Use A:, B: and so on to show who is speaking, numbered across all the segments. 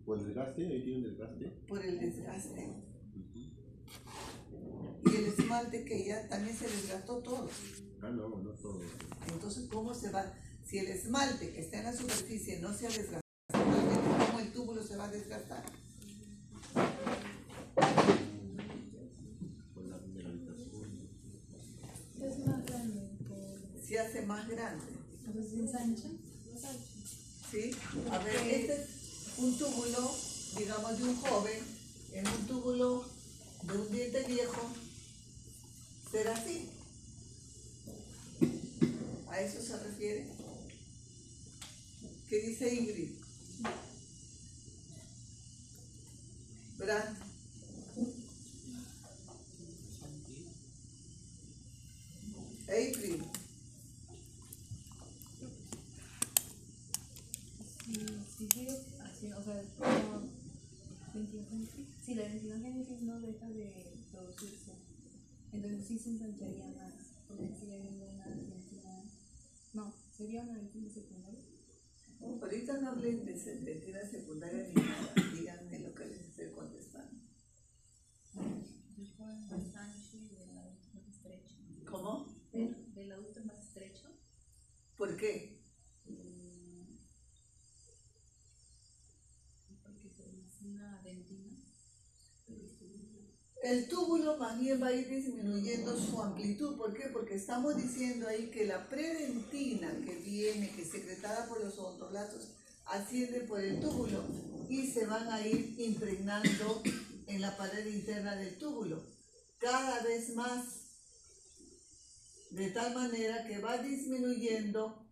A: ¿Por el desgaste? ¿Ahí tiene un desgaste?
B: Por el desgaste. Y el esmalte que ya también se desgastó todo.
A: Ah, no, no todo.
B: Entonces, ¿cómo se va? Si el esmalte que está en la superficie no se ha desgastado, ¿cómo el túbulo se va a desgastar?
A: Con la mineralización.
C: Es más grande.
B: Se hace más grande.
C: Entonces se ensancha.
B: ¿Sí? A ver, este es un túbulo, digamos, de un joven, en un túbulo de un diente viejo, será así. ¿A eso se refiere? ¿Qué dice Ingrid? ¿Verdad? April.
C: Si sigue así, o sea, no, si la dentinogénesis no deja de producirse, entonces sí se ensancharía más, porque sigue habiendo una dentina. No, sería una dentina secundaria.
B: Ahorita no hablen de dentina secundaria ni nada, díganme lo que les estoy contestando. ¿Cómo?
C: Del adulto más estrecho.
B: ¿Por qué?
C: Porque es una dentina.
B: El túbulo más bien va a ir disminuyendo su amplitud. ¿Por qué? Porque estamos diciendo ahí que la predentina que viene, que es secretada por los odontoblastos, asciende por el túbulo y se van a ir impregnando en la pared interna del túbulo cada vez más, de tal manera que va disminuyendo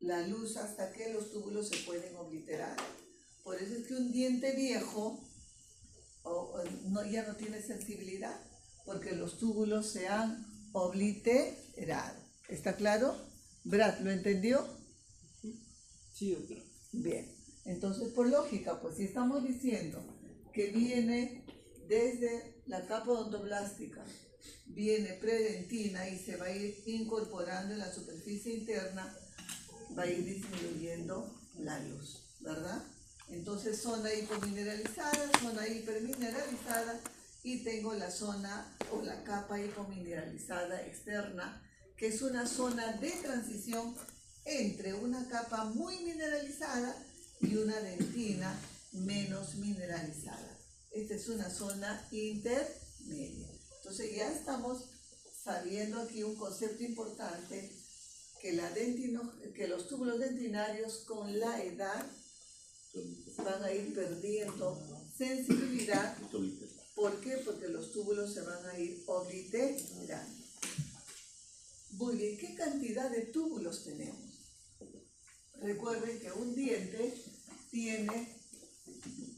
B: la luz hasta que los túbulos se pueden obliterar. Por eso es que un diente viejo ya no tiene sensibilidad, porque los túbulos se han obliterado. ¿Está claro? Brad, ¿lo entendió?
A: Sí, doctora.
B: Bien, entonces por lógica, pues si estamos diciendo que viene desde la capa odontoblástica, viene predentina y se va a ir incorporando en la superficie interna, va a ir disminuyendo la luz, ¿verdad? Entonces zona hipomineralizada, zona hipermineralizada, y tengo la zona o la capa hipomineralizada externa, que es una zona de transición entre una capa muy mineralizada y una dentina menos mineralizada. Esta es una zona intermedia. Entonces ya estamos sabiendo aquí un concepto importante, que los túbulos dentinarios con la edad van a ir perdiendo sensibilidad. ¿Por qué? Porque los túbulos se van a ir obliterando. Muy bien, ¿qué cantidad de túbulos tenemos? Recuerden que un diente tiene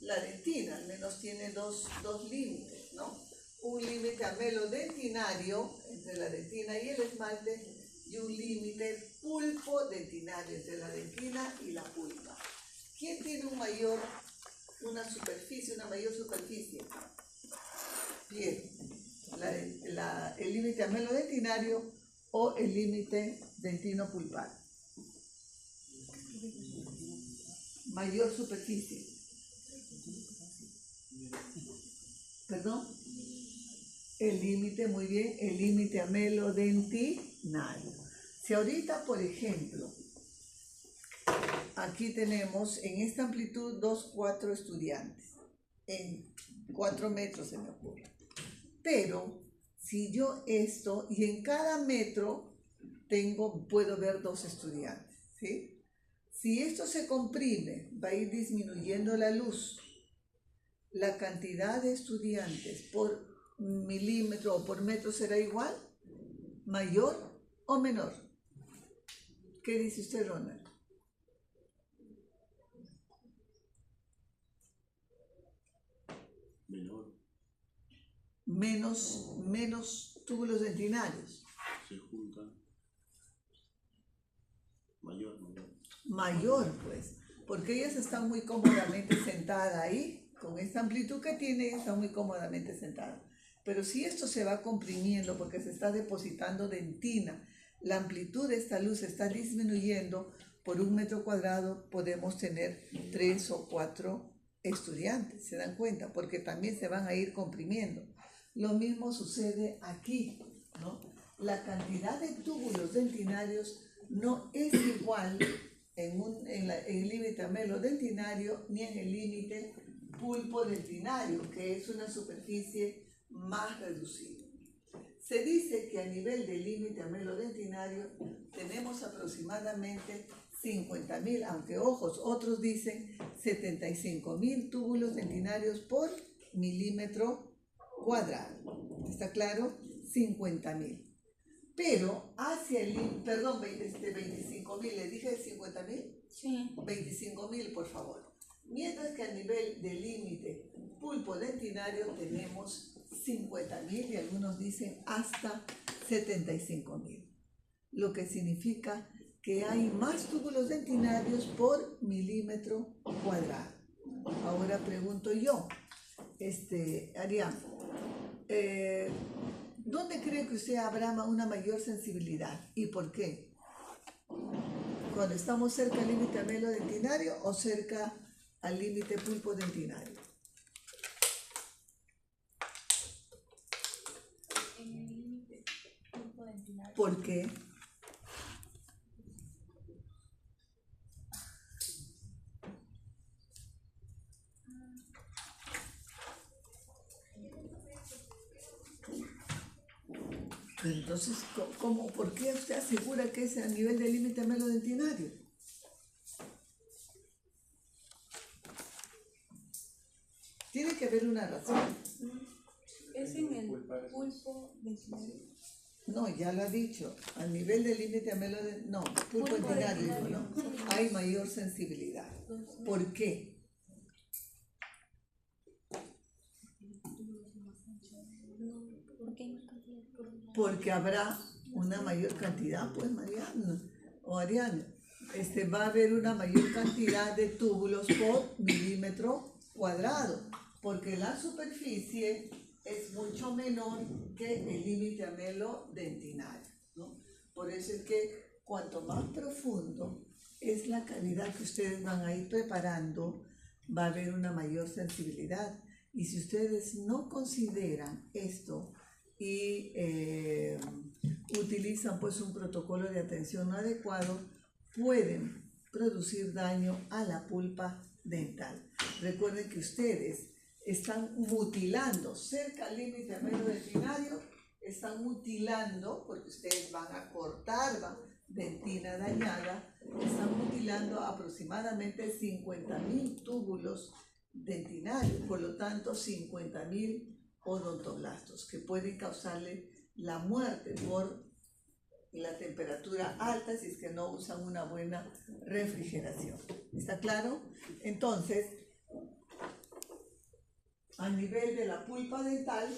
B: la dentina, al menos tiene dos límites, ¿no? Un límite amelodentinario entre la dentina y el esmalte, y un límite pulpodentinario entre la dentina y la pulpa. ¿Quién tiene una mayor superficie? Bien, el límite amelodentinario o el límite dentino-pulpar. Mayor superficie. ¿Perdón? El límite, muy bien, el límite amelodentinario. Si ahorita, por ejemplo, aquí tenemos en esta amplitud 4 estudiantes, en 4 metros se me ocurre. Pero si yo esto, y en cada metro puedo ver 2 estudiantes, ¿sí? Si esto se comprime, va a ir disminuyendo la luz. La cantidad de estudiantes por milímetro o por metro será igual, mayor o menor. ¿Qué dice usted, Ronald?
A: Menor.
B: Menos túbulos dentinarios.
A: Se juntan. Mayor.
B: Mayor, pues, porque ellas están muy cómodamente sentadas ahí, con esta amplitud que tiene, está muy cómodamente sentada. Pero si esto se va comprimiendo porque se está depositando dentina, la amplitud de esta luz está disminuyendo, por 1 metro cuadrado podemos tener 3 o 4 estudiantes, se dan cuenta, porque también se van a ir comprimiendo. Lo mismo sucede aquí, ¿no? La cantidad de túbulos dentinarios no es igual en el límite amelodentinario ni en el límite pulpodentinario, que es una superficie más reducida. Se dice que a nivel del límite amelodentinario tenemos aproximadamente 50.000, aunque ojos, otros dicen 75.000 túbulos dentinarios por milímetro cuadrado. ¿Está claro? 50.000. Pero hacia el límite, perdón, 25.000, ¿le dije 50.000?
C: Sí.
B: 25.000, por favor. Mientras que a nivel del límite pulpodentinario tenemos 50.000 y algunos dicen hasta 75.000. Lo que significa que hay más túbulos dentinarios por milímetro cuadrado. Ahora pregunto yo, Arián, ¿dónde cree que usted habrá una mayor sensibilidad y por qué? ¿Cuando estamos cerca al límite amelodentinario o cerca al límite pulpodentinario?
C: En el límite pulpodentinario.
B: ¿Por qué? Entonces, ¿por qué usted asegura que es a nivel del límite amelodentinario? Tiene que haber una razón.
C: ¿Es en el pulpodentinario?
B: No, ya lo ha dicho. A nivel del límite amelodentinario, no, pulpodentinario, ¿no? Hay mayor sensibilidad. ¿Por qué? Porque habrá una mayor cantidad, pues Mariana o Ariana, va a haber una mayor cantidad de túbulos por milímetro cuadrado, porque la superficie es mucho menor que el límite amelodentinario, ¿no? Por eso es que cuanto más profundo es la cavidad que ustedes van a ir preparando, va a haber una mayor sensibilidad. Y si ustedes no consideran esto y utilizan pues un protocolo de atención adecuado, pueden producir daño a la pulpa dental. Recuerden que ustedes están mutilando cerca al límite amelodentinario, están mutilando, porque ustedes van a cortar dentina dañada, están mutilando aproximadamente 50.000 túbulos dentinarios, por lo tanto 50.000 odontoblastos que pueden causarle la muerte por la temperatura alta si es que no usan una buena refrigeración. ¿Está claro? Entonces, a nivel de la pulpa dental,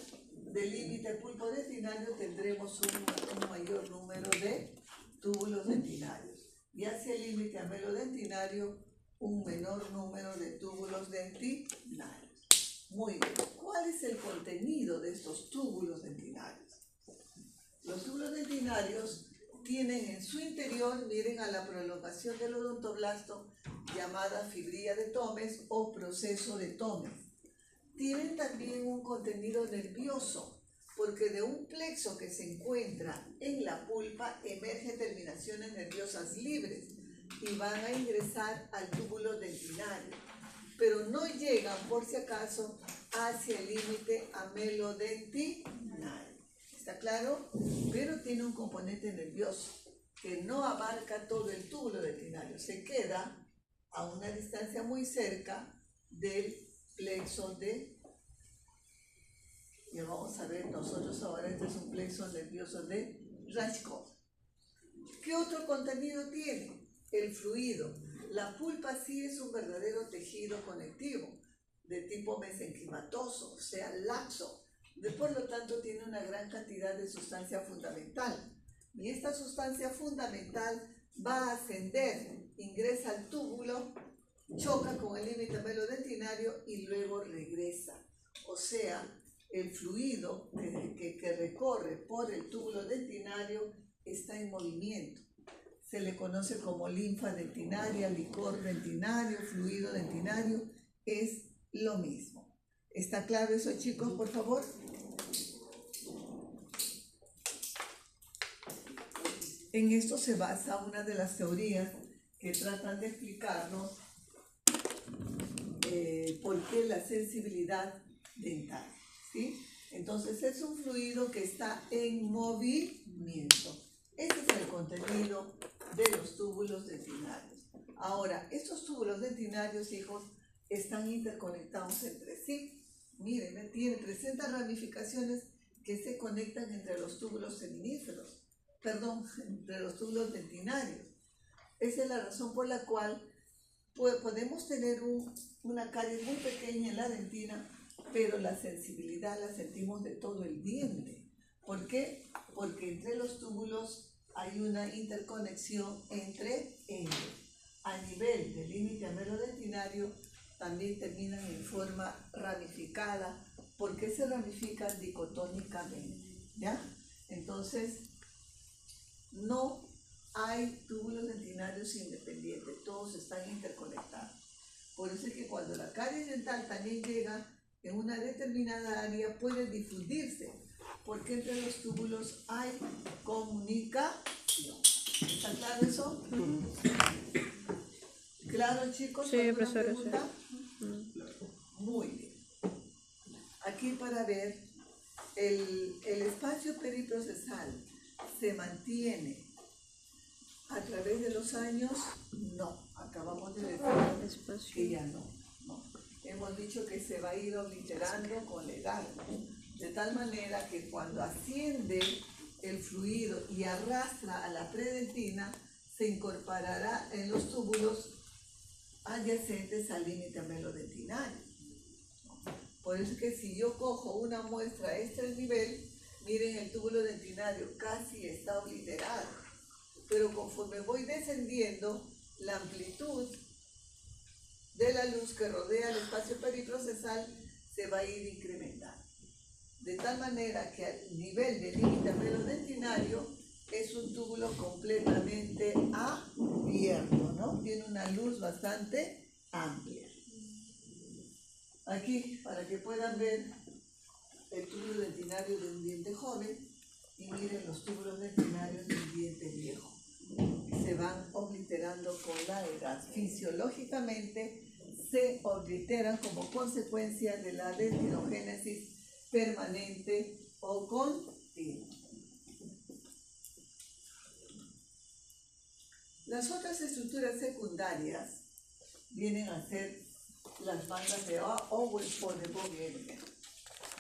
B: del límite pulpodentinario, tendremos un mayor número de túbulos dentinarios. Y hacia el límite amelodentinario, un menor número de túbulos dentinarios. Muy bien. ¿Cuál es el contenido de estos túbulos dentinarios? Los túbulos dentinarios tienen en su interior, miren a la prolongación del odontoblasto, llamada fibría de Tomes o proceso de Tomes. Tienen también un contenido nervioso, porque de un plexo que se encuentra en la pulpa emergen terminaciones nerviosas libres y van a ingresar al túbulo dentinario, pero no llegan, por si acaso, hacia el límite amelodentinario. ¿Está claro? Pero tiene un componente nervioso que no abarca todo el túbulo dentinario, se queda a una distancia muy cerca del plexo de... Ya vamos a ver nosotros ahora, este es un plexo nervioso de Rajkov. ¿Qué otro contenido tiene? El fluido. La pulpa sí es un verdadero tejido conectivo de tipo mesenquimatoso, o sea, laxo. Por lo tanto, tiene una gran cantidad de sustancia fundamental. Y esta sustancia fundamental va a ascender, ingresa al túbulo, choca con el límite amelodentinario y luego regresa. O sea, el fluido que recorre por el túbulo dentinario está en movimiento. Se le conoce como linfa dentinaria, licor dentinario, fluido dentinario, es lo mismo. ¿Está claro eso, chicos, por favor? En esto se basa una de las teorías que tratan de explicarnos por qué la sensibilidad dental, ¿sí? Entonces es un fluido que está en movimiento. Ese es el contenido de los túbulos dentinarios. Ahora, estos túbulos dentinarios, hijos, están interconectados entre sí. Miren, presenta ramificaciones que se conectan entre los túbulos seminíferos, entre los túbulos dentinarios. Esa es la razón por la cual podemos tener una caries muy pequeña en la dentina, pero la sensibilidad la sentimos de todo el diente. ¿Por qué? Porque entre los túbulos hay una interconexión entre ellos. A nivel del límite amelodentinario también terminan en forma ramificada, porque se ramifican dicotónicamente, ¿ya? Entonces, no hay túbulos dentinarios independientes, todos están interconectados. Por eso es que cuando la caries dental también llega en una determinada área, puede difundirse, porque entre los túbulos hay comunicación. ¿Está claro eso? ¿Claro, chicos?
D: Sí,
B: ¿Alguna
D: profesora,
B: pregunta?
D: sí.
B: Muy bien. Aquí para ver, el espacio periprocesal se mantiene a través de los años. No, acabamos de decir que ya no. Hemos dicho que se va a ir obliterando con la edad, de tal manera que cuando asciende el fluido y arrastra a la predentina, se incorporará en los túbulos adyacentes al límite amelodentinario. Por eso es que si yo cojo una muestra a este nivel, miren, el túbulo dentinario casi está obliterado, pero conforme voy descendiendo, la amplitud de la luz que rodea el espacio periprocesal se va a ir incrementando. De tal manera que al nivel del límite amelodentinario es un túbulo completamente abierto, ¿no? Tiene una luz bastante amplia. Aquí, para que puedan ver el túbulo dentinario de un diente joven, y miren los túbulos dentinarios de un diente viejo. Se van obliterando con la edad. Fisiológicamente se obliteran como consecuencia de la dentinogénesis permanente o continua. Las otras estructuras secundarias vienen a ser las bandas de Owen o de Vogel.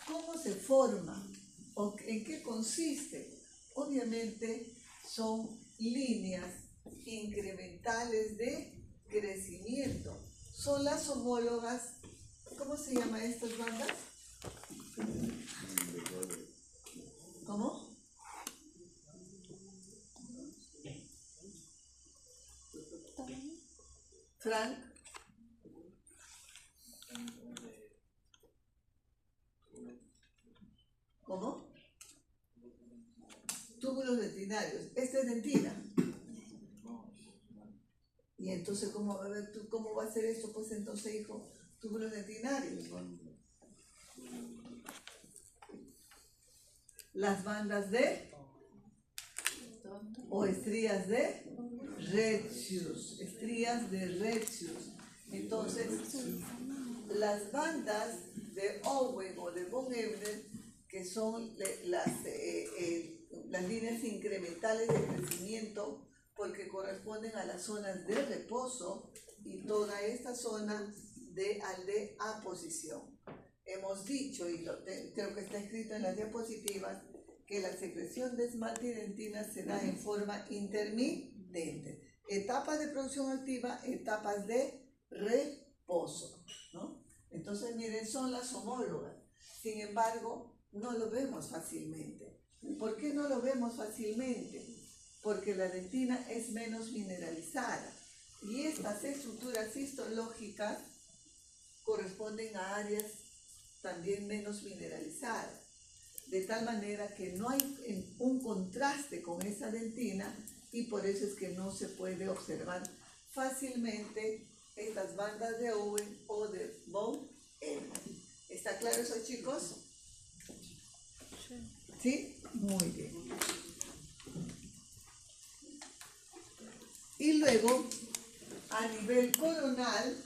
B: ¿Cómo se forman? ¿O en qué consiste? Obviamente son líneas incrementales de crecimiento. Son las homólogas. ¿Cómo se llaman estas bandas? ¿Cómo? Frank. ¿Cómo? Túbulos dentinarios. Esta es dentina. Y entonces, ¿cómo va a ser esto? Pues entonces, hijo, túbulos dentinarios. Las bandas de o estrías de Retzius. Estrías de Retzius. Entonces, las bandas de Owen o de von Ebner, que son las líneas incrementales de crecimiento, porque corresponden a las zonas de reposo y toda esta zona de aposición. Hemos dicho, y creo que está escrito en las diapositivas, que la secreción de esmalte y dentina se da en forma intermitente. Etapas de producción activa, etapas de reposo, ¿no? Entonces, miren, son las homólogas. Sin embargo, no lo vemos fácilmente. ¿Por qué no lo vemos fácilmente? Porque la dentina es menos mineralizada y estas estructuras histológicas corresponden a áreas también menos mineralizadas, de tal manera que no hay un contraste con esa dentina y por eso es que no se puede observar fácilmente estas bandas de Owen o de von ¿Está claro eso, chicos? ¿Sí? Muy bien. Y luego, a nivel coronal,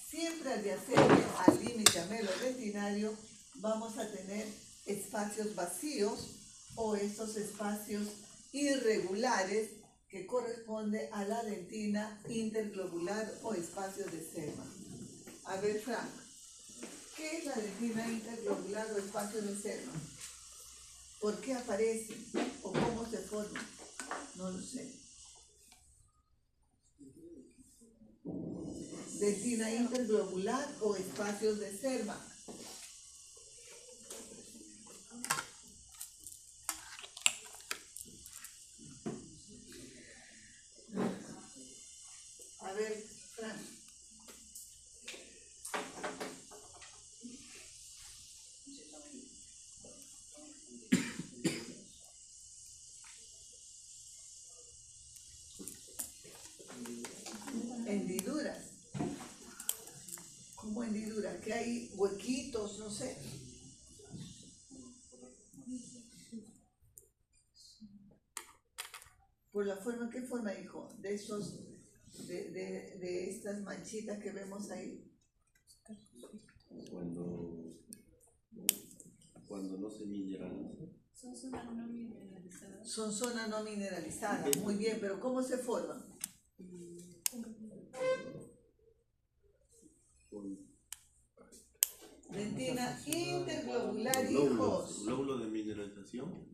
B: siempre adyacente al límite amelodentinario, vamos a tener espacios vacíos o estos espacios irregulares que corresponde a la dentina interglobular o espacios de Selma. A ver, Frank, ¿qué es la dentina interglobular o espacio de Selma? ¿Por qué aparece? ¿O cómo se forma? No lo sé. Dentina interglobular o espacios de Selma. A ver, Fran. Hendiduras. ¿Cómo hendiduras? Que hay huequitos, no sé. Por la forma, ¿qué forma, hijo? De esos, de estas manchitas que vemos ahí.
A: Cuando no se mineraliza.
C: Son zonas no mineralizadas.
B: Son zonas no mineralizadas, muy bien, pero ¿cómo se forman? Dentina interglobular, hijos.
A: Glóbulos de mineralización.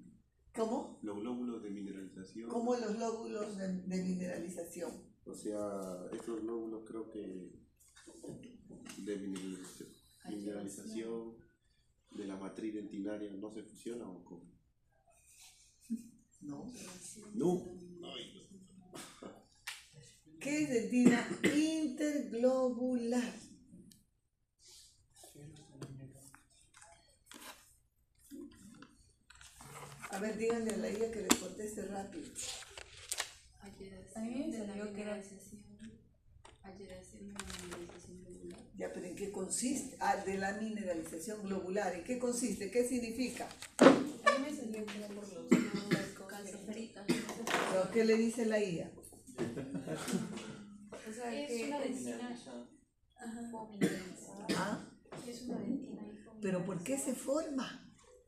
B: ¿Cómo?
A: Los glóbulos de mineralización.
B: ¿Cómo los glóbulos de mineralización?
A: O sea, estos glóbulos creo que de mineralización de la matriz dentinaria no se fusionan o cómo.
B: No.
A: No.
B: ¿Qué es dentina interglobular? A ver, díganle a la IA que le conteste rápido.
C: A mí me salió que era globular.
B: Ya, pero ¿en qué consiste? Ah, de la mineralización globular. ¿En qué consiste? ¿Qué significa?
C: A mí me salió que era por los calcoferitos.
B: ¿Pero qué le dice la IA?
C: O sea,
D: Es
C: que
D: una
C: es
D: dentina mineralizada.
B: ¿Ah?
D: Es una dentina
B: ¿Pero por qué se forma?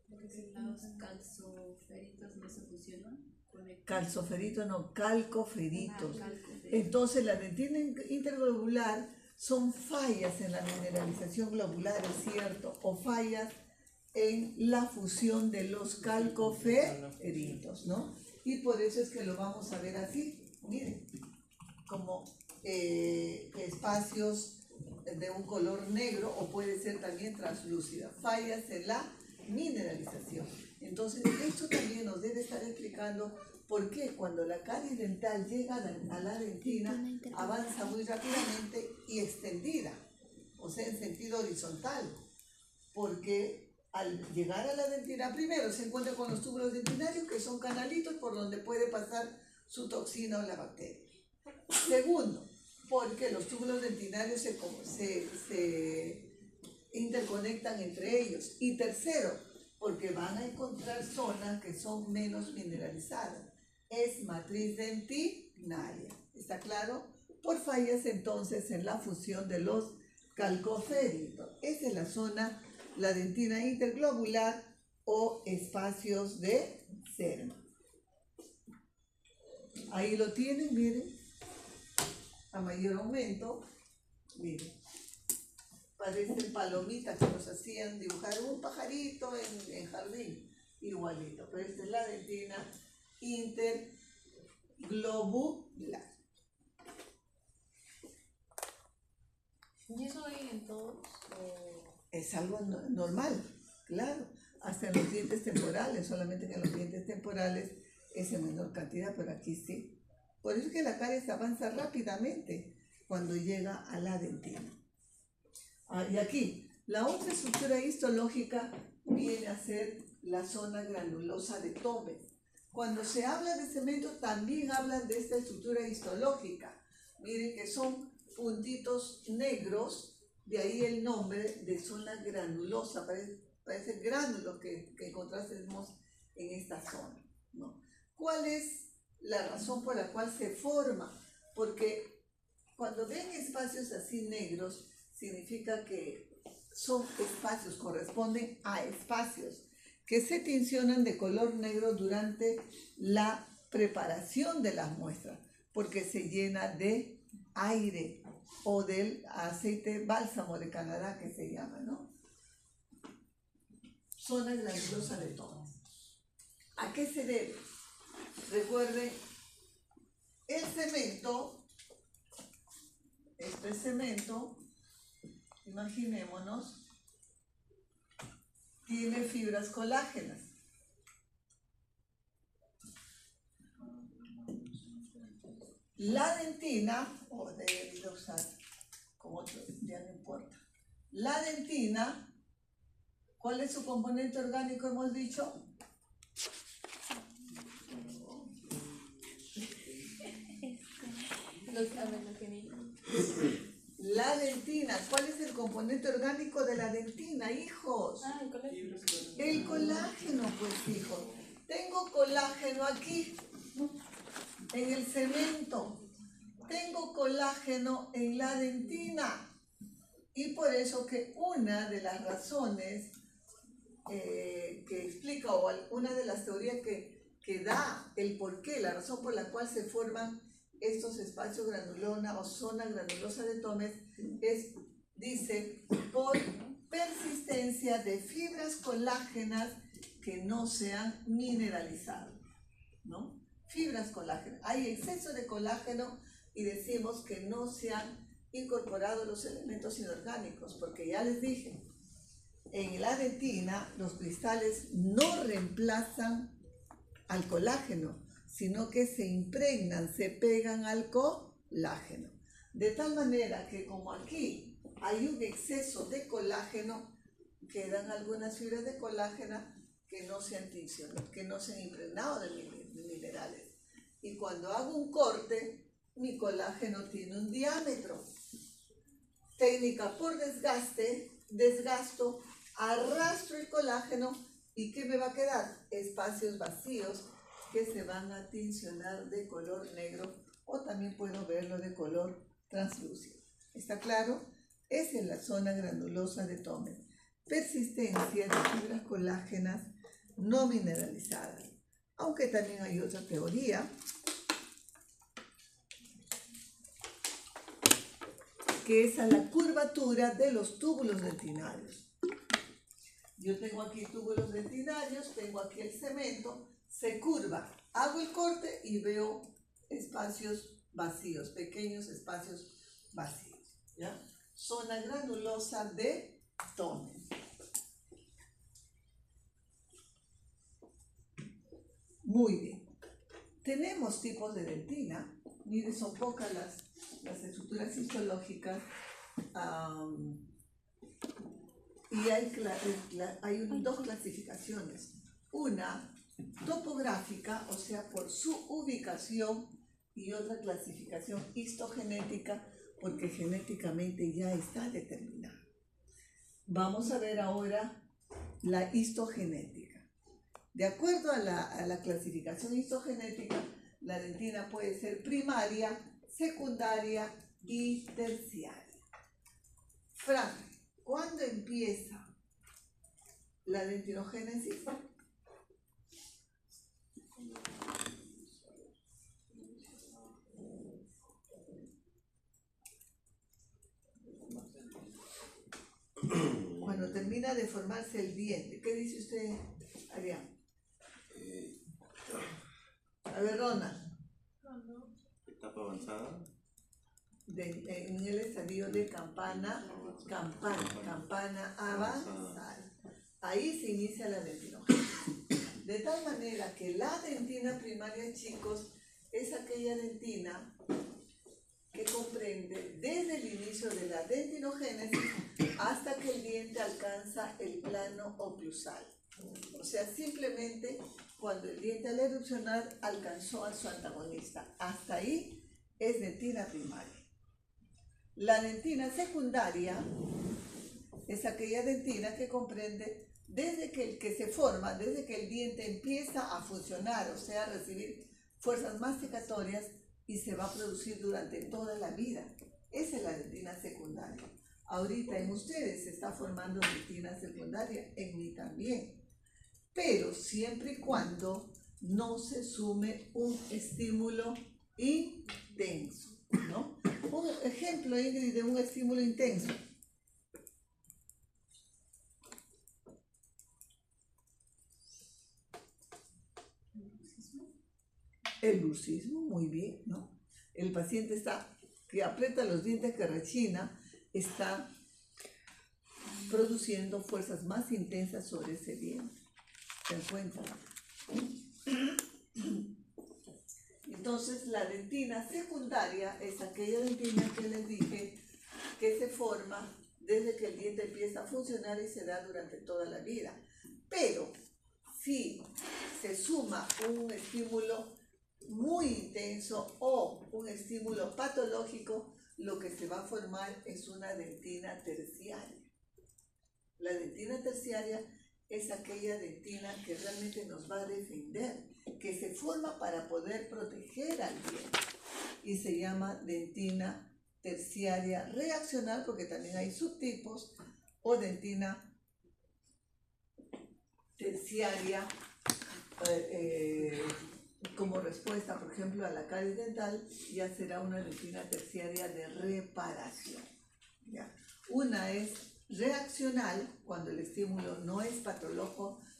C: porque si los calcoferitos no se fusionan con el
B: Calcoferitos, no, calcoferitos.
C: calcoferito.
B: Entonces, la dentina interglobular son fallas en la mineralización globular, ¿es cierto? O fallas en la fusión de los calcoferitos, ¿no? Y por eso es que lo vamos a ver así, miren, como espacios de un color negro o puede ser también translúcida, fallas en la mineralización. Entonces, esto también nos debe estar explicando por qué cuando la caries dental llega a la dentina avanza muy rápidamente y extendida, o sea, en sentido horizontal, porque al llegar a la dentina primero se encuentra con los túbulos dentinarios que son canalitos por donde puede pasar su toxina o la bacteria. Segundo, porque los túbulos dentinarios se interconectan entre ellos. Y tercero, porque van a encontrar zonas que son menos mineralizadas. Es matriz dentinaria. ¿Está claro? Por fallas entonces en la fusión de los calcoferitos. Esa es la zona, la dentina interglobular o espacios de Selma. Ahí lo tienen, miren. A mayor aumento, miren. Parecen palomitas que nos hacían dibujar un pajarito en jardín, igualito. Pero esta es la dentina interglobular.
D: ¿Y eso hay en todos?
B: Es algo normal, claro. Hasta en los dientes temporales, solamente que en los dientes temporales es en menor cantidad, pero aquí sí. Por eso es que la caries avanza rápidamente cuando llega a la dentina. Y aquí, la otra estructura histológica viene a ser la zona granulosa de Tobin. Cuando se habla de cemento, también hablan de esta estructura histológica. Miren que son puntitos negros, De ahí el nombre de zona granulosa, parece gránulos que encontrásemos en esta zona, ¿no? ¿Cuál es la razón por la cual se forma? Porque cuando ven espacios así negros, significa que son espacios, corresponden a espacios que se tincionan de color negro durante la preparación de las muestras, porque se llena de aire o del aceite bálsamo de Canadá que se llama, ¿no? Zona granulosa de tono. ¿A qué se debe? Recuerden, el cemento, este cemento, imaginémonos, tiene fibras colágenas. La dentina, o debería usar como otro, ya no importa. La dentina, ¿cuál es su componente orgánico, hemos dicho?
C: Los aminogénicos.
B: La dentina, ¿cuál es el componente orgánico de la dentina, hijos?
C: Ah, el colágeno.
B: El colágeno, pues, hijos. Tengo colágeno aquí, en el cemento. Tengo colágeno en la dentina. Y por eso que una de las razones que explica, o una de las teorías que da el porqué, la razón por la cual se forman estos espacios granulona o zona granulosa de Thomes, dice, por persistencia de fibras colágenas que no se han mineralizado, ¿no? Fibras colágenas. Hay exceso de colágeno y decimos que no se han incorporado los elementos inorgánicos, porque ya les dije, en la dentina los cristales no reemplazan al colágeno, sino que se impregnan, se pegan al colágeno. De tal manera que como aquí hay un exceso de colágeno, quedan algunas fibras de colágeno que no se han tincionado, que no se han impregnado de minerales. Y cuando hago un corte, mi colágeno tiene un diámetro. Técnica por desgasto, arrastro el colágeno y ¿qué me va a quedar? Espacios vacíos que se van a tincionar de color negro, o también puedo verlo de color translúcido. ¿Está claro? Esa es la zona granulosa de Thomes. Persistencia de fibras colágenas no mineralizadas. Aunque también hay otra teoría que es a la curvatura de los túbulos dentinarios. Yo tengo aquí túbulos dentinarios, tengo aquí el cemento, se curva, hago el corte y veo espacios vacíos, pequeños espacios vacíos, ¿ya? Zona granulosa de Thomes. Muy bien. Tenemos tipos de dentina. Miren, son pocas las estructuras histológicas. Y hay dos clasificaciones. Una topográfica, o sea, por su ubicación, y otra clasificación histogenética, porque genéticamente ya está determinada. Vamos a ver ahora la histogenética. De acuerdo a la clasificación histogenética, la dentina puede ser primaria, secundaria y terciaria. Frank, ¿cuándo empieza la dentinogénesis? Cuando termina de formarse el diente. ¿Qué dice usted, Adrián? A ver, Ronald.
A: Etapa avanzada.
B: En el estadio de campana avanzada. Ahí se inicia la dentinogénesis. De tal manera que la dentina primaria, chicos, es aquella dentina que comprende desde el inicio de la dentinogénesis hasta que el diente alcanza el plano oclusal. O sea, simplemente cuando el diente al erupcionar alcanzó a su antagonista. Hasta ahí es dentina primaria. La dentina secundaria es aquella dentina que comprende desde que el que se forma, desde que el diente empieza a funcionar, o sea, a recibir fuerzas masticatorias y se va a producir durante toda la vida. Esa es la dentina secundaria. Ahorita en ustedes se está formando dentina secundaria, en mí también. Pero siempre y cuando no se sume un estímulo intenso, ¿no? Un ejemplo, Ingrid, de un estímulo intenso. El bruxismo, muy bien, ¿no? El paciente está, que aprieta los dientes, que rechina, está produciendo fuerzas más intensas sobre ese diente. ¿Se encuentran? Entonces, la dentina secundaria es aquella dentina que les dije que se forma desde que el diente empieza a funcionar y se da durante toda la vida. Pero si se suma un estímulo muy intenso o un estímulo patológico, lo que se va a formar es una dentina terciaria. La dentina terciaria es aquella dentina que realmente nos va a defender, que se forma para poder proteger al diente y se llama dentina terciaria reaccional, porque también hay subtipos, o dentina terciaria como respuesta, por ejemplo, a la caries dental, ya será una dentina terciaria de reparación, ¿ya? Una es reaccional, cuando el estímulo no es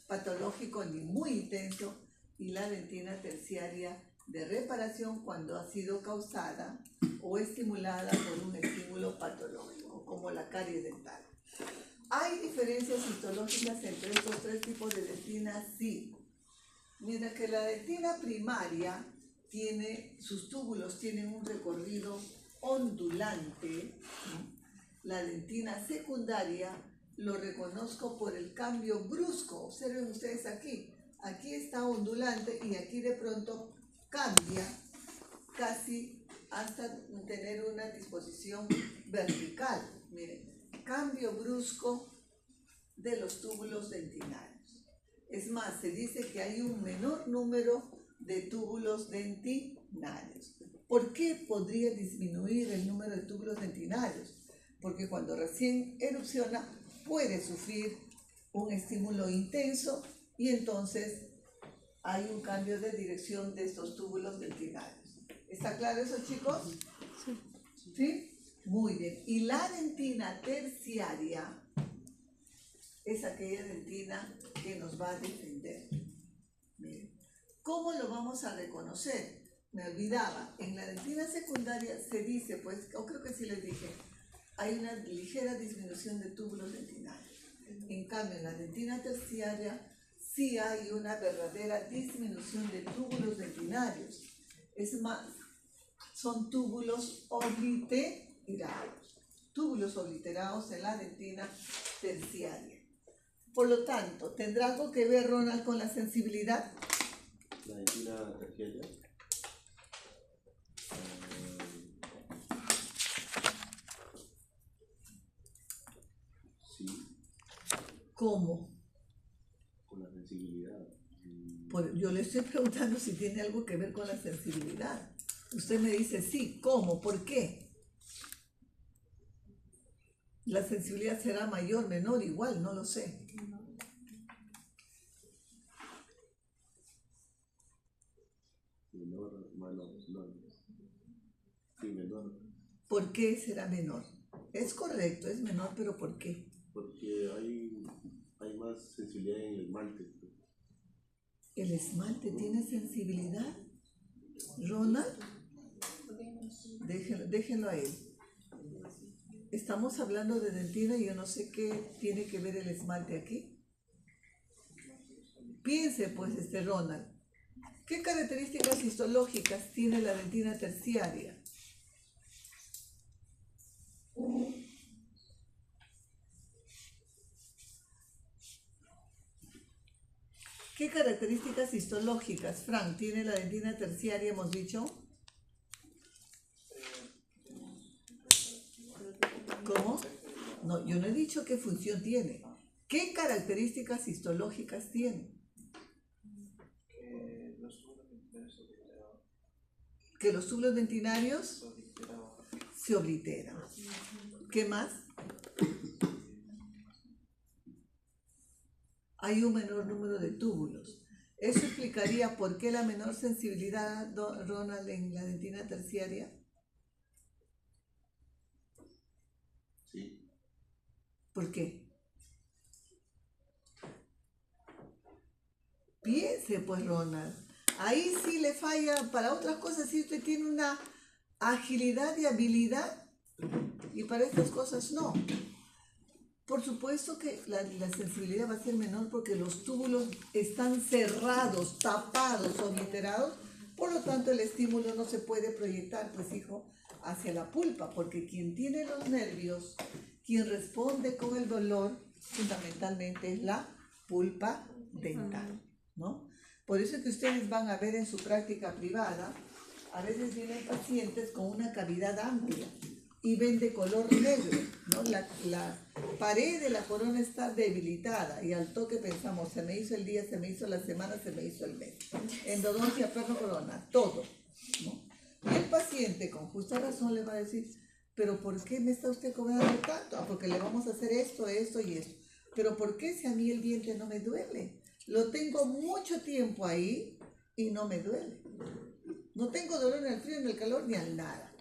B: patológico ni muy intenso, y la dentina terciaria de reparación cuando ha sido causada o estimulada por un estímulo patológico, como la caries dental. ¿Hay diferencias histológicas entre estos tres tipos de dentina? Sí. Mientras que la dentina primaria sus túbulos tienen un recorrido ondulante, ¿no? La dentina secundaria lo reconozco por el cambio brusco. Observen ustedes aquí. Aquí está ondulante y aquí de pronto cambia casi hasta tener una disposición vertical. Miren, cambio brusco de los túbulos dentinarios. Es más, se dice que hay un menor número de túbulos dentinarios. ¿Por qué podría disminuir el número de túbulos dentinarios? Porque cuando recién erupciona puede sufrir un estímulo intenso y entonces hay un cambio de dirección de estos túbulos dentinarios. ¿Está claro eso, chicos? Sí. ¿Sí? Muy bien. Y la dentina terciaria es aquella dentina que nos va a defender. Miren, ¿cómo lo vamos a reconocer? Me olvidaba, en la dentina secundaria se dice, pues, o creo que sí les dije, hay una ligera disminución de túbulos dentinarios. En cambio, en la dentina terciaria sí hay una verdadera disminución de túbulos dentinarios. Es más, son túbulos obliterados en la dentina terciaria. Por lo tanto, ¿tendrá algo que ver, Ronald, con la sensibilidad?
A: La dentina terciaria. Sí,
B: ¿Cómo?
A: con la sensibilidad.
B: Yo le estoy preguntando si tiene algo que ver con la sensibilidad. Usted me dice sí, ¿cómo? ¿Por qué? La sensibilidad será mayor, menor, igual, no lo sé.
A: Menor, menor. Sí, menor.
B: ¿Por qué será menor? Es correcto, es menor, pero ¿por qué?
A: Porque hay más sensibilidad en el esmalte.
B: ¿El esmalte tiene sensibilidad? ¿Ronald? Déjenlo a él. Estamos hablando de dentina y yo no sé qué tiene que ver el esmalte aquí. Piense pues, Ronald, ¿qué características histológicas tiene la dentina terciaria? ¿Qué características histológicas, Frank, tiene la dentina terciaria, hemos dicho? ¿Cómo? No, yo no he dicho qué función tiene. ¿Qué características histológicas tiene? Que los túbulos dentinarios se obliteran. ¿Qué más? Hay un menor número de túbulos. Eso explicaría por qué la menor sensibilidad, Ronald, en la dentina terciaria.
A: Sí.
B: ¿Por qué? Piense pues, Ronald. Ahí sí le falla. Para otras cosas sí usted tiene una agilidad y habilidad, y para estas cosas no. Por supuesto que la sensibilidad va a ser menor porque los túbulos están cerrados, tapados, obliterados. Por lo tanto, el estímulo no se puede proyectar, pues hijo, hacia la pulpa, porque quien tiene los nervios, quien responde con el dolor, fundamentalmente es la pulpa dental, ¿no? Por eso es que ustedes van a ver en su práctica privada, a veces vienen pacientes con una cavidad amplia y ven de color negro, ¿no? La pared de la corona está debilitada y al toque pensamos, se me hizo el día, se me hizo la semana, se me hizo el mes. Endodoncia, perno, corona, todo, ¿no? Y el paciente con justa razón le va a decir, pero ¿por qué me está usted cobrando tanto? Ah, porque le vamos a hacer esto, esto y esto. Pero ¿por qué si a mí el diente no me duele? Lo tengo mucho tiempo ahí y no me duele. No tengo dolor en el frío, en el calor, ni al nada.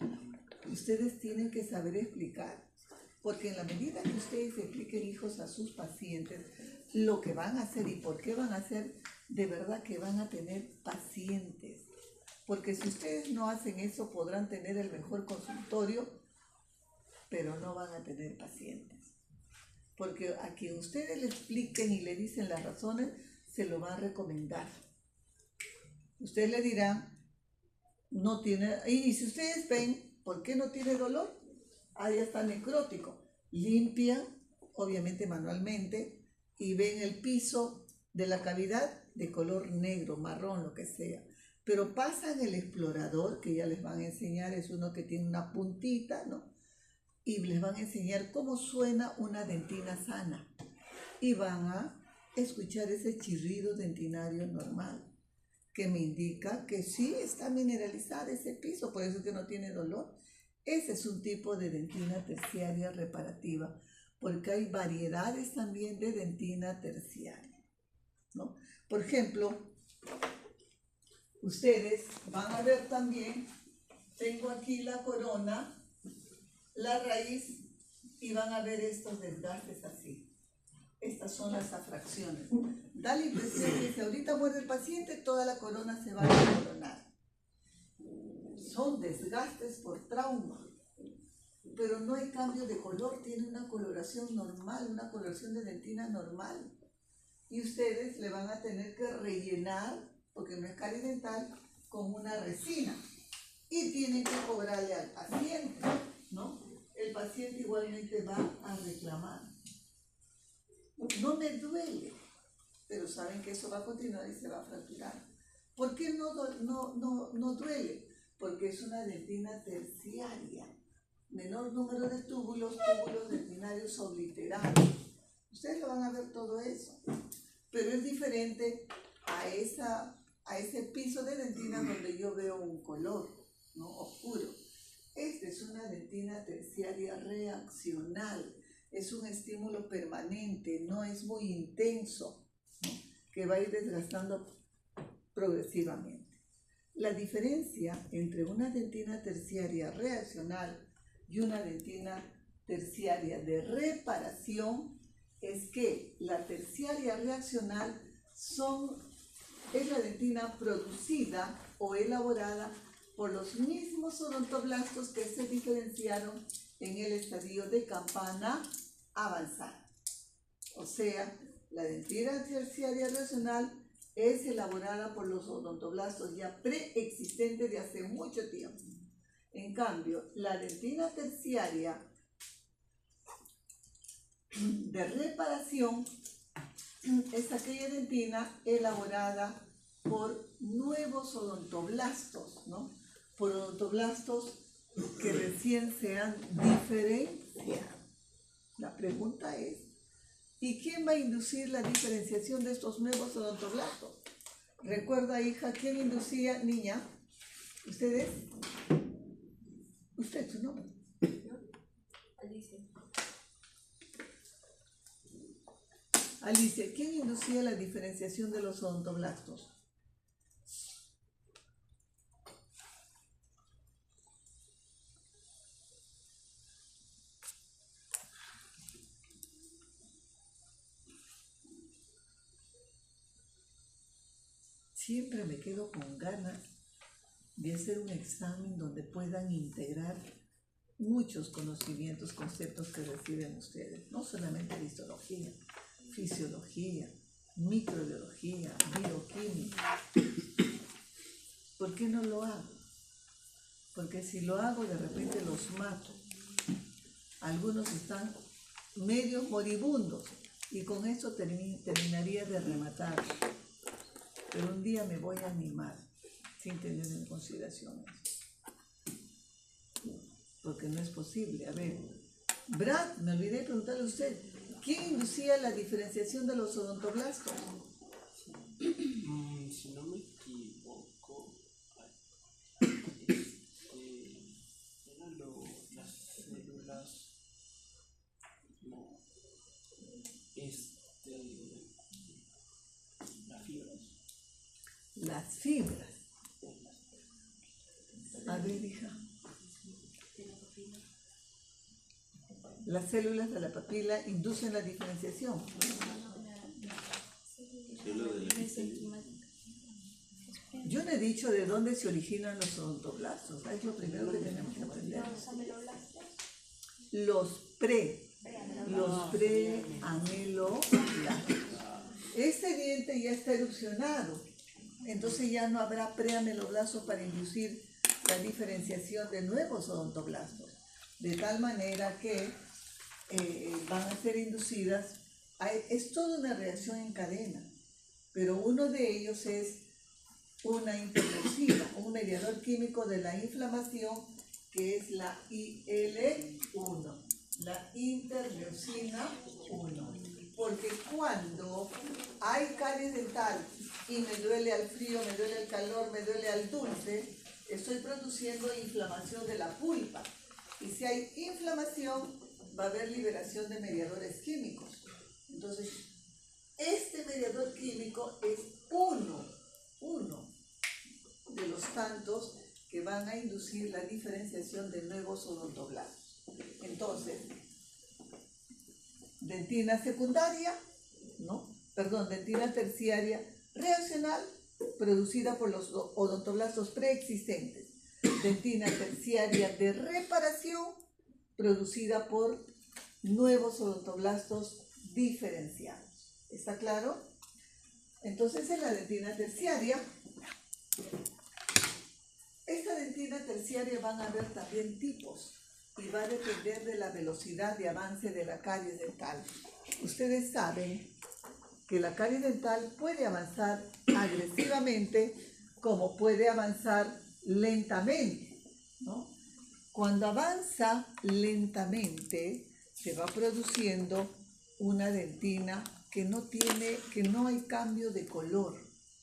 B: Ustedes tienen que saber explicar, porque en la medida que ustedes expliquen, hijos, a sus pacientes lo que van a hacer y por qué van a hacer, de verdad que van a tener pacientes. Porque si ustedes no hacen eso, podrán tener el mejor consultorio, pero no van a tener pacientes. Porque a quien ustedes le expliquen y le dicen las razones, se lo va a recomendar. Ustedes le dirán, no tiene, y si ustedes ven, ¿por qué no tiene dolor? Ahí está necrótico. Limpian, obviamente manualmente, y ven el piso de la cavidad de color negro, marrón, lo que sea. Pero pasan el explorador, que ya les van a enseñar, es uno que tiene una puntita, ¿no? Y les van a enseñar cómo suena una dentina sana. Y van a escuchar ese chirrido dentinario normal, que me indica que sí está mineralizado ese piso, por eso es que no tiene dolor. Ese es un tipo de dentina terciaria reparativa, porque hay variedades también de dentina terciaria, ¿no? Por ejemplo, ustedes van a ver también, tengo aquí la corona, la raíz, y van a ver estos desgastes así. Estas son las afracciones. Da la impresión que si ahorita muere el paciente, toda la corona se va a desmoronar. Son desgastes por trauma, pero no hay cambio de color, tiene una coloración normal, una coloración de dentina normal. Y ustedes le van a tener que rellenar, porque no es carie dental, con una resina. Y tienen que cobrarle al paciente, ¿no? El paciente igualmente va a reclamar. No me duele, pero saben que eso va a continuar y se va a fracturar. ¿Por qué no duele? Porque es una dentina terciaria. Menor número de túbulos dentinarios obliterados. Ustedes lo van a ver todo eso. Pero es diferente a ese piso de dentina donde yo veo un color, ¿no? Oscuro. Esta es una dentina terciaria reaccional. Es un estímulo permanente, no es muy intenso, ¿no? Que va a ir desgastando progresivamente. La diferencia entre una dentina terciaria reaccional y una dentina terciaria de reparación es que la terciaria reaccional es la dentina producida o elaborada por los mismos odontoblastos que se diferenciaron en el estadio de campana avanzada. O sea, la dentina terciaria reaccional es elaborada por los odontoblastos ya preexistentes de hace mucho tiempo. En cambio, la dentina terciaria de reparación es aquella dentina elaborada por nuevos odontoblastos, ¿no? Por odontoblastos que recién se han diferenciado. La pregunta es, ¿y quién va a inducir la diferenciación de estos nuevos odontoblastos? Recuerda, hija, ¿quién inducía, niña? ¿Ustedes? ¿Usted, su nombre?
C: Alicia.
B: Alicia, ¿quién inducía la diferenciación de los odontoblastos? Siempre me quedo con ganas de hacer un examen donde puedan integrar muchos conocimientos, conceptos que reciben ustedes, no solamente de histología, fisiología, microbiología, bioquímica. ¿Por qué no lo hago? Porque si lo hago de repente los mato. Algunos están medio moribundos y con eso terminaría de rematar. Pero un día me voy a animar sin tener en consideración eso. Porque no es posible. A ver, Brad, me olvidé de preguntarle a usted, ¿quién inducía la diferenciación de los odontoblastos?
A: Si no me equivoco, eran las células, no, las fibras.
B: Las fibras. A ver, hija. Las células de la papila inducen la diferenciación. Yo no he dicho de dónde se originan los odontoblastos. Es lo primero que tenemos que aprender. Los preameloblastos. Este diente ya está erupcionado. Entonces ya no habrá preameloblastos para inducir la diferenciación de nuevos odontoblastos. De tal manera que van a ser inducidas, es toda una reacción en cadena, pero uno de ellos es una interleucina, un mediador químico de la inflamación, que es la IL-1, la interleucina 1. Porque cuando hay caries dental y me duele al frío, me duele al calor, me duele al dulce, estoy produciendo inflamación de la pulpa. Y si hay inflamación, va a haber liberación de mediadores químicos. Entonces, este mediador químico es uno de los tantos que van a inducir la diferenciación de nuevos odontoblastos. Entonces, dentina secundaria, dentina terciaria reaccional producida por los odontoblastos preexistentes. Dentina terciaria de reparación producida por nuevos odontoblastos diferenciados. ¿Está claro? Entonces, en la dentina terciaria, esta dentina terciaria van a haber también tipos y va a depender de la velocidad de avance de la caries dental. Ustedes saben que la caries dental puede avanzar agresivamente como puede avanzar lentamente, ¿no? Cuando avanza lentamente, se va produciendo una dentina que no hay cambio de color,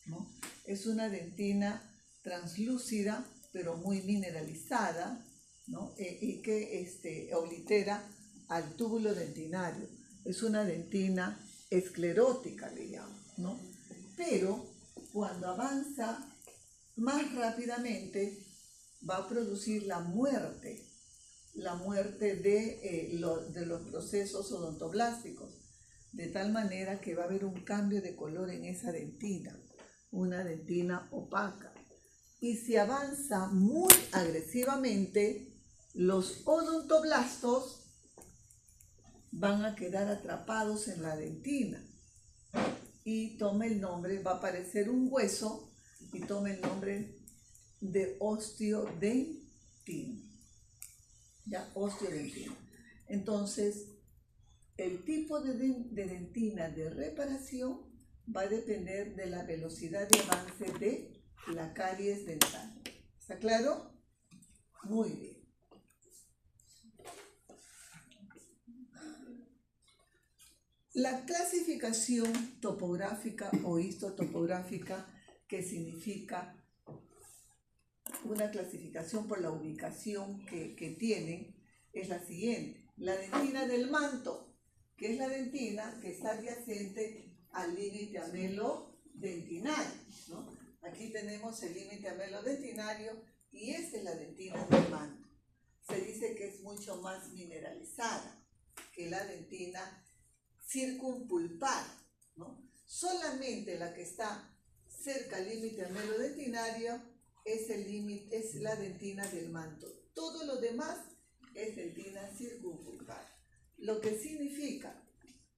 B: ¿no? Es una dentina translúcida, pero muy mineralizada, ¿no? Y que oblitera al túbulo dentinario. Es una dentina esclerótica, le llamo, ¿no? Pero cuando avanza más rápidamente, va a producir la muerte de los procesos odontoblásticos, de tal manera que va a haber un cambio de color en esa dentina, una dentina opaca. Y si avanza muy agresivamente, los odontoblastos van a quedar atrapados en la dentina y toma el nombre, va a aparecer un hueso y toma el nombre de osteodentina. Ya, osteodentina. Entonces, el tipo de dentina de reparación va a depender de la velocidad de avance de la caries dental. ¿Está claro? Muy bien. La clasificación topográfica o histotopográfica, que significa una clasificación por la ubicación que tienen, es la siguiente. La dentina del manto, que es la dentina que está adyacente al límite amelodentinario, ¿no? Aquí tenemos el límite amelodentinario y esta es la dentina del manto. Se dice que es mucho más mineralizada que la dentina circumpulpar, ¿no? Solamente la que está cerca al límite amelodentinario es la dentina del manto. Todo lo demás es dentina circumpulpar. Lo que significa,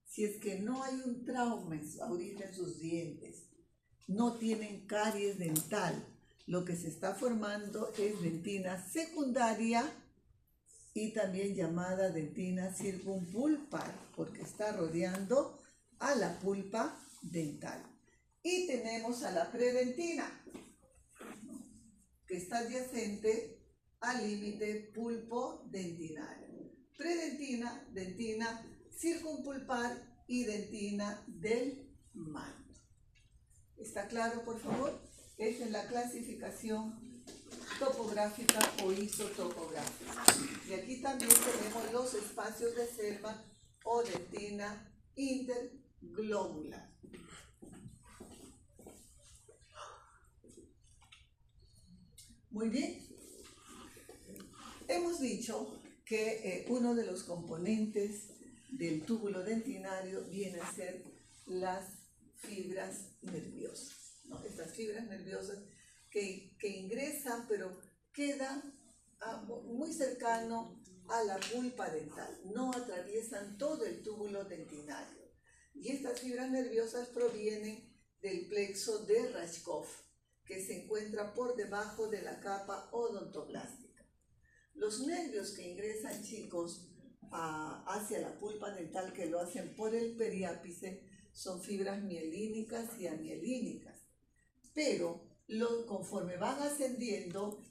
B: si es que no hay un trauma ahorita en sus dientes, no tienen caries dental, lo que se está formando es dentina secundaria y también llamada dentina circumpulpar, porque está rodeando a la pulpa dental. Y tenemos a la predentina, que está adyacente al límite pulpo-dentinario. Predentina, dentina circumpulpar y dentina del manto. ¿Está claro, por favor? Esta es la clasificación topográfica o isotopográfica. Y aquí también tenemos los espacios de Selman o dentina interglobular. Muy bien. Hemos dicho que uno de los componentes del túbulo dentinario viene a ser las fibras nerviosas, ¿no? Estas fibras nerviosas que ingresan, pero quedan muy cercano a la pulpa dental, no atraviesan todo el túbulo dentinario. Y estas fibras nerviosas provienen del plexo de Rashkov, que se encuentra por debajo de la capa odontoplástica. Los nervios que ingresan, chicos, hacia la pulpa dental, que lo hacen por el periápice, son fibras mielínicas y amielínicas. Pero conforme van ascendiendo,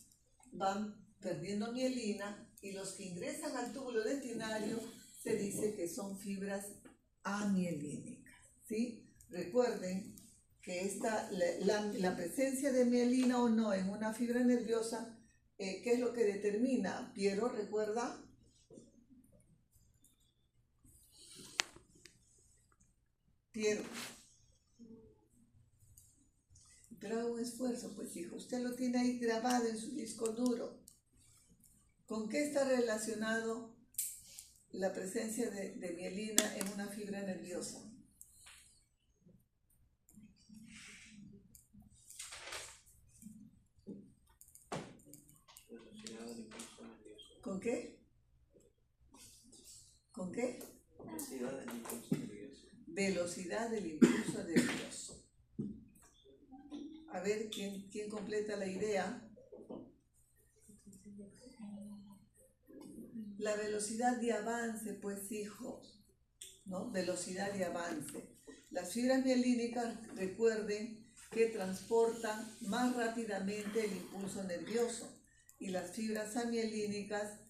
B: van perdiendo mielina, y los que ingresan al túbulo dentinario se dice que son fibras amielínicas, ¿sí? Recuerden que la presencia de mielina o no en una fibra nerviosa, ¿qué es lo que determina? Piero, ¿recuerda? Piero. Pero haga un esfuerzo, pues hijo, usted lo tiene ahí grabado en su disco duro. ¿Con qué está relacionado la presencia de mielina en una fibra nerviosa? ¿Con qué? ¿Con qué?
A: Velocidad del impulso nervioso.
B: Velocidad del impulso nervioso. A ver, ¿quién completa la idea? La velocidad de avance, pues, hijos, ¿no? Velocidad de avance. Las fibras mielínicas, recuerden que transportan más rápidamente el impulso nervioso, y las fibras amielínicas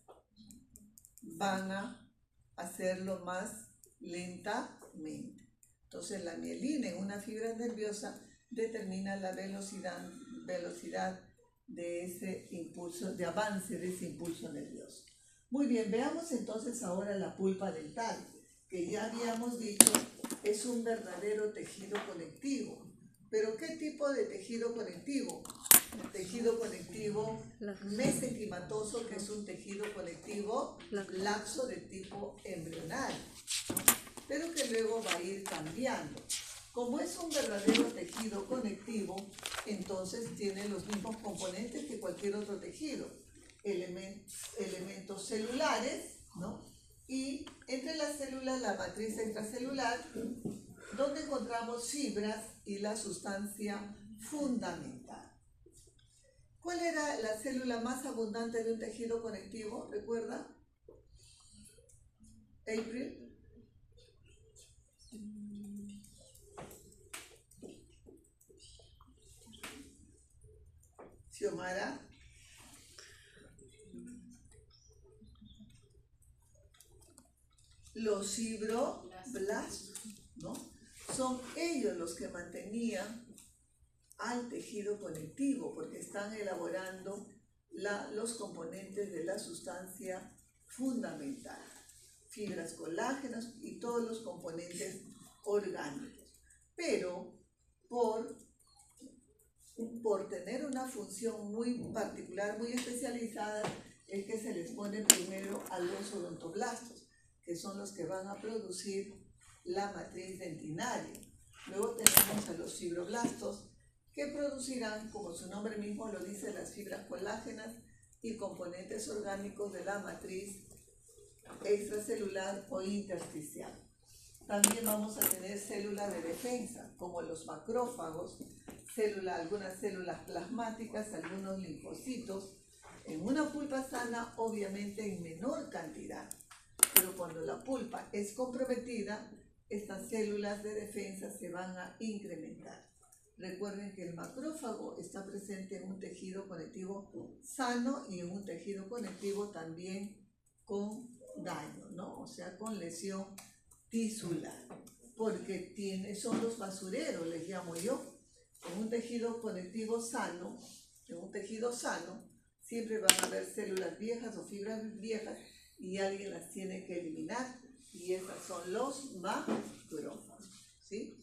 B: van a hacerlo más lentamente. Entonces, la mielina en una fibra nerviosa determina la velocidad de ese impulso, de avance de ese impulso nervioso. Muy bien, veamos entonces ahora la pulpa dental, que ya habíamos dicho es un verdadero tejido conectivo. ¿Pero qué tipo de tejido conectivo? El tejido conectivo mesenquimatoso, que es un tejido conectivo laxo de tipo embrional, ¿no? Pero que luego va a ir cambiando. Como es un verdadero tejido conectivo, entonces tiene los mismos componentes que cualquier otro tejido, elementos celulares, ¿no? Y entre las células la matriz extracelular, donde encontramos fibras y la sustancia fundamental. ¿Cuál era la célula más abundante de un tejido conectivo? ¿Recuerda? April. Xiomara. Los fibroblastos, ¿no? Son ellos los que mantenían al tejido conectivo porque están elaborando los componentes de la sustancia fundamental, fibras colágenas y todos los componentes orgánicos. Pero por tener una función muy particular, muy especializada, es que se les pone primero a los odontoblastos, que son los que van a producir la matriz dentinaria. Luego tenemos a los fibroblastos, que producirán, como su nombre mismo lo dice, las fibras colágenas y componentes orgánicos de la matriz extracelular o intersticial. También vamos a tener células de defensa, como los macrófagos, algunas células plasmáticas, algunos linfocitos, en una pulpa sana, obviamente en menor cantidad. Pero cuando la pulpa es comprometida, estas células de defensa se van a incrementar. Recuerden que el macrófago está presente en un tejido conectivo sano y en un tejido conectivo también con daño, ¿no? O sea, con lesión tisular, porque son los basureros, les llamo yo. En un tejido conectivo sano, siempre van a haber células viejas o fibras viejas y alguien las tiene que eliminar, y esas son los macrófagos, ¿sí?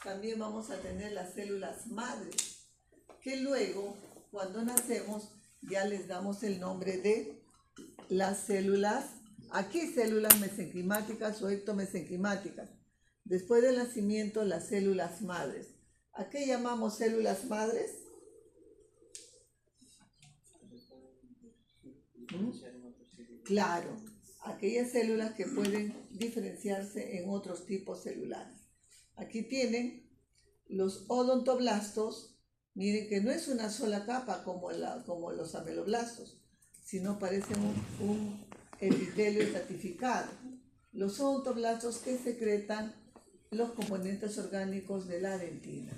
B: También vamos a tener las células madres, que luego, cuando nacemos, ya les damos el nombre de las células, aquí células mesenquimáticas o ectomesenquimáticas. Después del nacimiento, las células madres. ¿A qué llamamos células madres? Claro, aquellas células que pueden diferenciarse en otros tipos celulares. Aquí tienen los odontoblastos. Miren que no es una sola capa como los ameloblastos, sino parecen un epitelio estratificado. Los odontoblastos que secretan los componentes orgánicos de la dentina.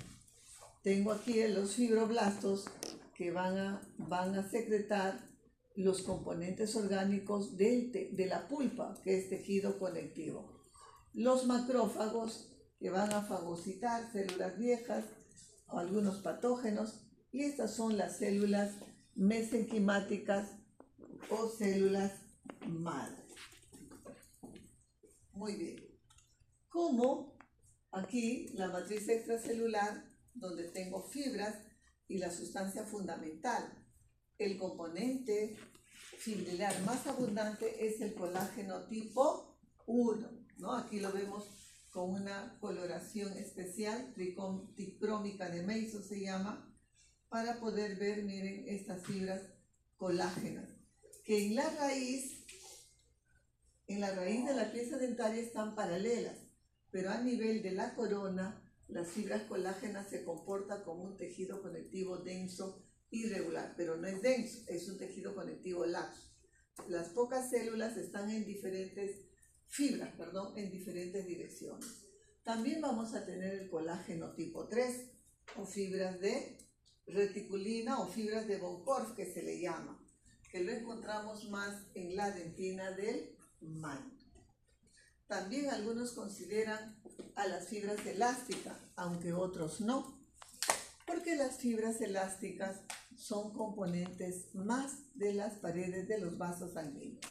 B: Tengo aquí los fibroblastos que van a secretar los componentes orgánicos de la pulpa, que es tejido conectivo. Los macrófagos, que van a fagocitar células viejas o algunos patógenos, y estas son las células mesenquimáticas o células madre. Muy bien. Como aquí la matriz extracelular, donde tengo fibras y la sustancia fundamental, el componente fibrilar más abundante es el colágeno tipo 1, ¿no? Aquí lo vemos con una coloración especial, tricrómica de Mason se llama, para poder ver, miren, estas fibras colágenas, que en la raíz de la pieza dentaria están paralelas, pero a nivel de la corona, las fibras colágenas se comportan como un tejido conectivo denso irregular, pero no es denso, es un tejido conectivo laxo. Las pocas células están en diferentes direcciones. También vamos a tener el colágeno tipo 3, o fibras de reticulina o fibras de von Korff, que se le llama, que lo encontramos más en la dentina del manto. También algunos consideran a las fibras elásticas, aunque otros no, porque las fibras elásticas son componentes más de las paredes de los vasos sanguíneos.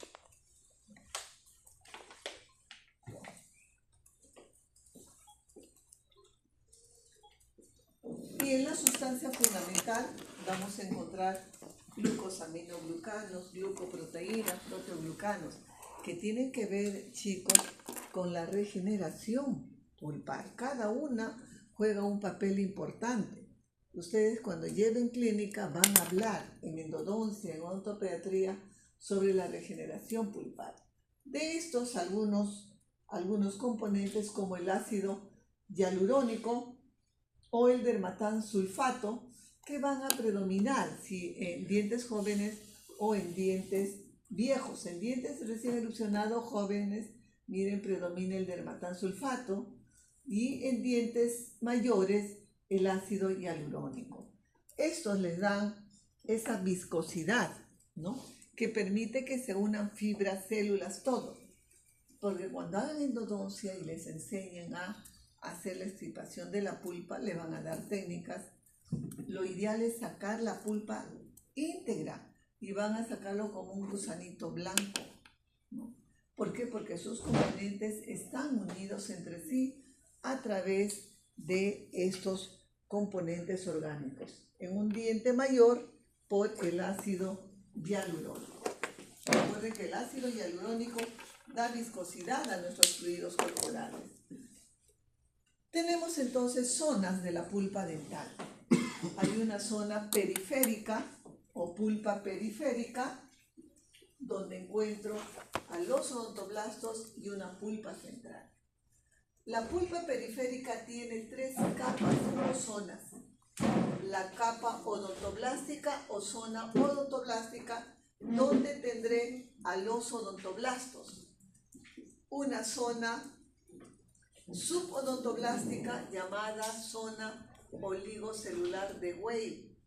B: Y en la sustancia fundamental vamos a encontrar glucosaminoglucanos, glucoproteínas, proteoglucanos, que tienen que ver, chicos, con la regeneración pulpar. Cada una juega un papel importante. Ustedes cuando lleven clínica van a hablar en endodoncia, en odontopediatría, sobre la regeneración pulpar. De estos, algunos componentes como el ácido hialurónico o el dermatán sulfato, que van a predominar si en dientes jóvenes o en dientes viejos. En dientes recién erupcionados jóvenes, miren, predomina el dermatán sulfato, y en dientes mayores el ácido hialurónico. Estos les dan esa viscosidad, ¿no?, que permite que se unan fibras, células, todo. Porque cuando hagan endodoncia y les enseñen a hacer la extirpación de la pulpa, le van a dar técnicas. Lo ideal es sacar la pulpa íntegra y van a sacarlo como un gusanito blanco, ¿no? ¿Por qué? Porque sus componentes están unidos entre sí a través de estos componentes orgánicos. En un diente mayor por el ácido hialurónico. Recuerden que el ácido hialurónico da viscosidad a nuestros fluidos corporales. Tenemos entonces zonas de la pulpa dental. Hay una zona periférica o pulpa periférica donde encuentro a los odontoblastos y una pulpa central. La pulpa periférica tiene 3 capas o zonas. La capa odontoblástica o zona odontoblástica, donde tendré a los odontoblastos. Una zona subodontoblástica llamada zona oligocelular de Weil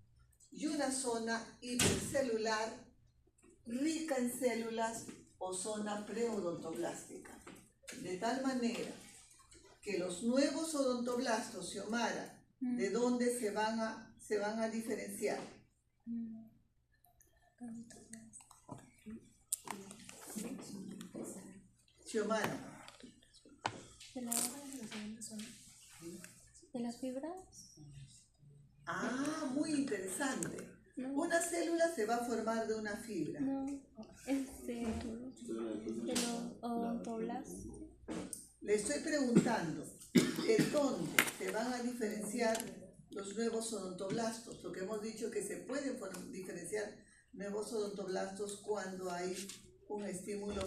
B: y una zona hipercelular rica en células o zona preodontoblástica. De tal manera que los nuevos odontoblastos, Xiomara, ¿de dónde se van a diferenciar? Xiomara.
C: ¿De las fibras?
B: Ah, muy interesante.
C: No.
B: Una célula se va a formar de una fibra.
C: No, de los odontoblastos.
B: Le estoy preguntando, ¿de dónde se van a diferenciar los nuevos odontoblastos? Porque hemos dicho que se pueden diferenciar nuevos odontoblastos cuando hay un estímulo